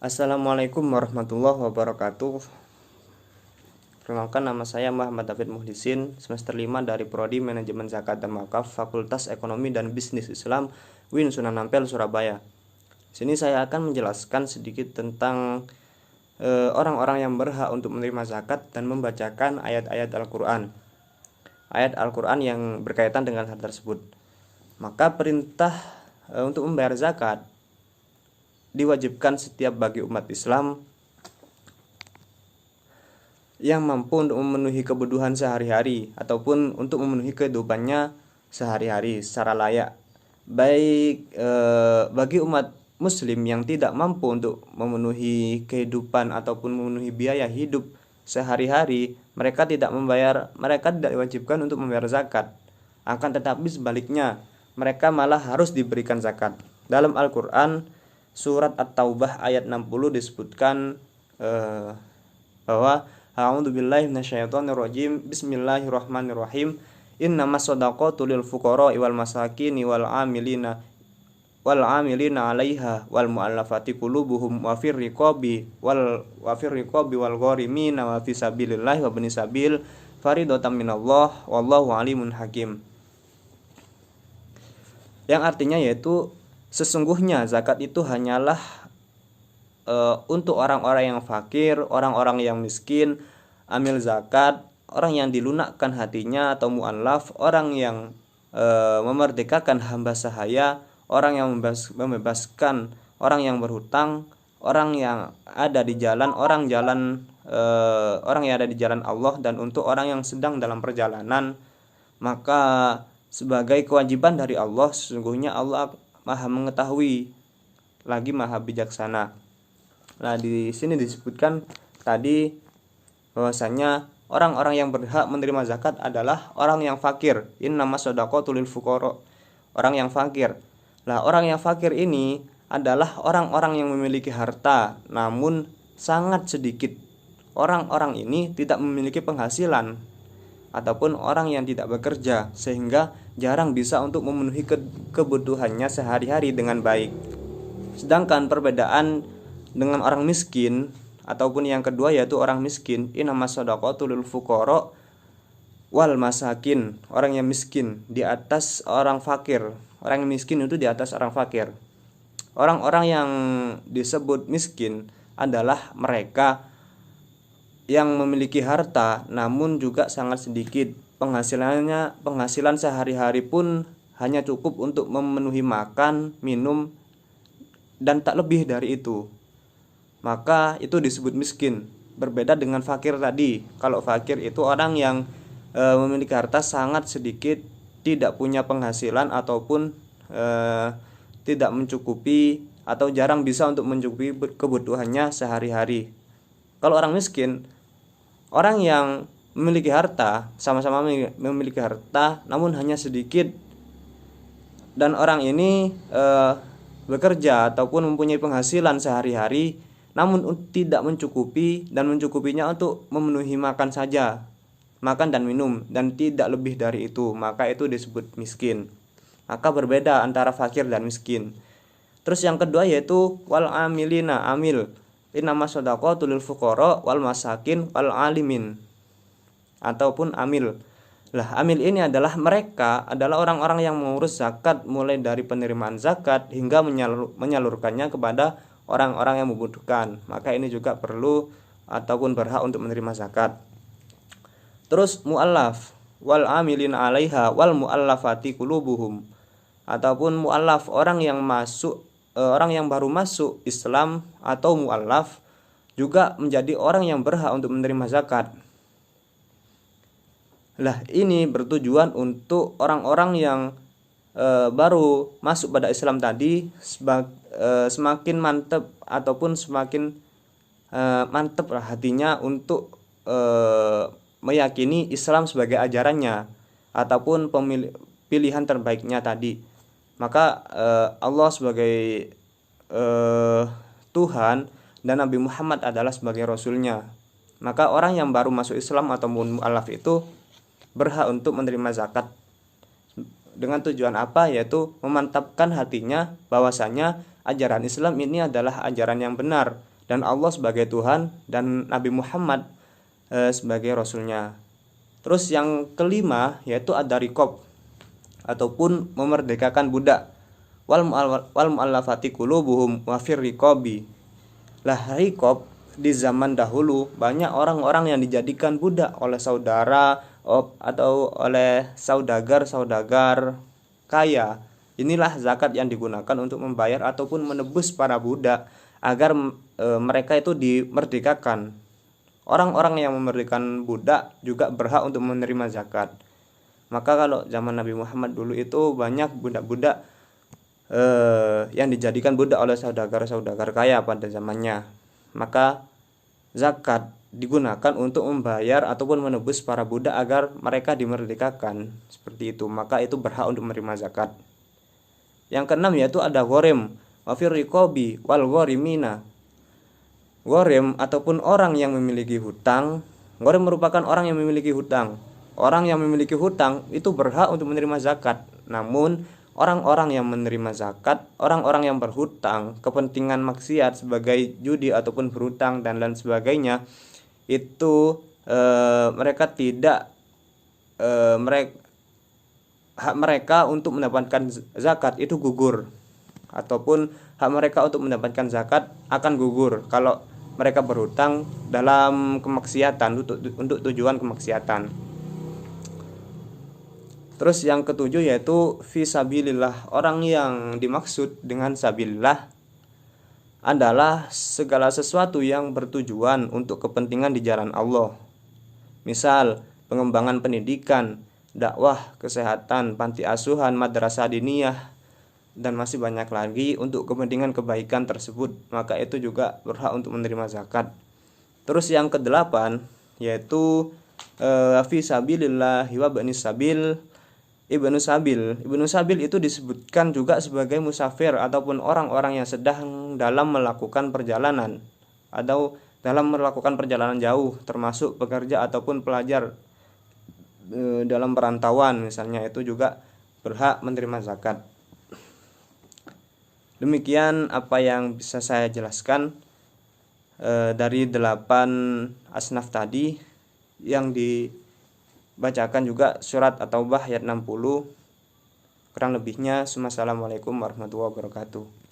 Assalamualaikum warahmatullahi wabarakatuh. Perkenalkan, nama saya Muhammad David Muhlisin, semester 5 dari Prodi Manajemen Zakat dan Wakaf, Fakultas Ekonomi dan Bisnis Islam, UIN Sunan Ampel, Surabaya. Sini saya akan menjelaskan sedikit tentang orang-orang yang berhak untuk menerima zakat dan membacakan ayat-ayat Al-Quran. Ayat Al-Quran yang berkaitan dengan hal tersebut. Maka perintah untuk membayar zakat diwajibkan setiap bagi umat Islam yang mampu untuk memenuhi kebutuhan sehari-hari ataupun untuk memenuhi kehidupannya sehari-hari secara layak. Baik bagi umat muslim yang tidak mampu untuk memenuhi kehidupan ataupun memenuhi biaya hidup sehari-hari, mereka tidak diwajibkan untuk membayar zakat. Akan tetapi sebaliknya, mereka malah harus diberikan zakat. Dalam Al-Qur'an surat At-Taubah ayat 60 disebutkan bahwa a'udzubillahi minasyaitonirrajim, bismillahirrahmanirrahim, innamas shadaqatu lil fuqara'i wal masakin wal 'amilina 'alaiha wal mu'allafati qulubuhum wa fir riqabi wal gharimina wa fi sabilillahi wa ibnis sabil faridatan minallah wallahu alimun hakim. Yang artinya yaitu sesungguhnya zakat itu hanyalah untuk orang-orang yang fakir, orang-orang yang miskin, amil zakat, orang yang dilunakkan hatinya atau mu'allaf, orang yang memerdekakan hamba sahaya, orang yang membebaskan orang yang berhutang, orang yang ada di jalan, orang yang ada di jalan Allah, dan untuk orang yang sedang dalam perjalanan. Maka sebagai kewajiban dari Allah, sesungguhnya Allah Maha mengetahui lagi Maha bijaksana. Nah, di sini disebutkan tadi bahwasanya orang-orang yang berhak menerima zakat adalah orang yang fakir. Innamas shadaqatu lil fuqara, orang yang fakir. Nah, orang yang fakir ini adalah orang-orang yang memiliki harta namun sangat sedikit. Orang-orang ini tidak memiliki penghasilan ataupun orang yang tidak bekerja, sehingga jarang bisa untuk memenuhi kebutuhannya sehari-hari dengan baik. Sedangkan perbedaan dengan orang miskin ataupun yang kedua yaitu orang miskin, innamas shadaqatu lil fuqara wal masakin, orang yang miskin di atas orang fakir. Orang yang miskin itu di atas orang fakir. Orang-orang yang disebut miskin adalah mereka yang memiliki harta namun juga sangat sedikit. Penghasilan sehari-hari pun hanya cukup untuk memenuhi makan, minum, dan tak lebih dari itu. Maka itu disebut miskin. Berbeda dengan fakir tadi. Kalau fakir itu orang yang memiliki harta sangat sedikit, tidak punya penghasilan ataupun tidak mencukupi atau jarang bisa untuk mencukupi kebutuhannya sehari-hari. Kalau orang miskin, orang yang memiliki harta, sama-sama memiliki harta namun hanya sedikit, dan orang ini bekerja ataupun mempunyai penghasilan sehari-hari namun tidak mencukupi, dan mencukupinya untuk memenuhi makan saja, makan dan minum, dan tidak lebih dari itu, maka itu disebut miskin. Maka berbeda antara fakir dan miskin. Terus yang kedua yaitu wal amilina, amil, innamas shadaqatu lil fuqara wal masakin wal alimin, ataupun amil. Lah, amil ini adalah mereka adalah orang-orang yang mengurus zakat, mulai dari penerimaan zakat hingga menyalurkannya kepada orang-orang yang membutuhkan. Maka ini juga perlu ataupun berhak untuk menerima zakat. Terus mu'allaf wal amilin 'alaiha wal mu'allafati qulubuhum, ataupun mu'allaf, orang yang baru masuk Islam atau mu'allaf juga menjadi orang yang berhak untuk menerima zakat. Lah, ini bertujuan untuk orang-orang yang baru masuk pada Islam tadi, semakin mantap ataupun semakin mantap hatinya untuk meyakini Islam sebagai ajarannya ataupun pilihan terbaiknya tadi. Maka Allah sebagai Tuhan dan Nabi Muhammad adalah sebagai Rasulnya. Maka orang yang baru masuk Islam atau mu'alaf itu berhak untuk menerima zakat. Dengan tujuan apa? Yaitu memantapkan hatinya bahwasanya ajaran Islam ini adalah ajaran yang benar, dan Allah sebagai Tuhan dan Nabi Muhammad sebagai Rasulnya. Terus yang kelima yaitu ada rikob, ataupun memerdekakan budak. Wal mu'allafati qulubuhum wa fir riqabi. Lah, rikob di zaman dahulu banyak orang-orang yang dijadikan budak oleh saudara atau oleh saudagar kaya. Inilah zakat yang digunakan untuk membayar ataupun menebus para budak agar mereka itu dimerdekakan. Orang-orang yang memerdekakan budak juga berhak untuk menerima zakat. Maka kalau zaman Nabi Muhammad dulu itu banyak budak-budak yang dijadikan budak oleh saudagar kaya pada zamannya. Maka zakat digunakan untuk membayar ataupun menebus para budak agar mereka dimerdekakan. Seperti itu. Maka itu berhak untuk menerima zakat. Yang keenam yaitu ada ghorim, wafir riqabi wal ghorimina. Ghorim ataupun orang yang memiliki hutang. Ghorim merupakan orang yang memiliki hutang. Orang yang memiliki hutang itu berhak untuk menerima zakat. Namun orang-orang yang menerima zakat, orang-orang yang berhutang kepentingan maksiat sebagai judi ataupun berhutang dan lain sebagainya, itu mereka tidak hak mereka untuk mendapatkan zakat itu gugur, ataupun hak mereka untuk mendapatkan zakat akan gugur kalau mereka berhutang dalam kemaksiatan untuk tujuan kemaksiatan. Terus yang ketujuh yaitu fisabilillah. Orang yang dimaksud dengan sabilillah adalah segala sesuatu yang bertujuan untuk kepentingan di jalan Allah. Misal pengembangan pendidikan, dakwah, kesehatan, panti asuhan, madrasah diniyah, dan masih banyak lagi untuk kepentingan kebaikan tersebut. Maka itu juga berhak untuk menerima zakat. Terus yang kedelapan yaitu fisabilillah wa bani sabil. Ibnu Sabil itu disebutkan juga sebagai musafir ataupun orang-orang yang sedang dalam melakukan perjalanan atau dalam melakukan perjalanan jauh, termasuk pekerja ataupun pelajar dalam perantauan misalnya, itu juga berhak menerima zakat. Demikian apa yang bisa saya jelaskan dari 8 asnaf tadi yang dibacakan juga surat At-Taubah ayat 60. Kurang lebihnya, Assalamualaikum warahmatullahi wabarakatuh.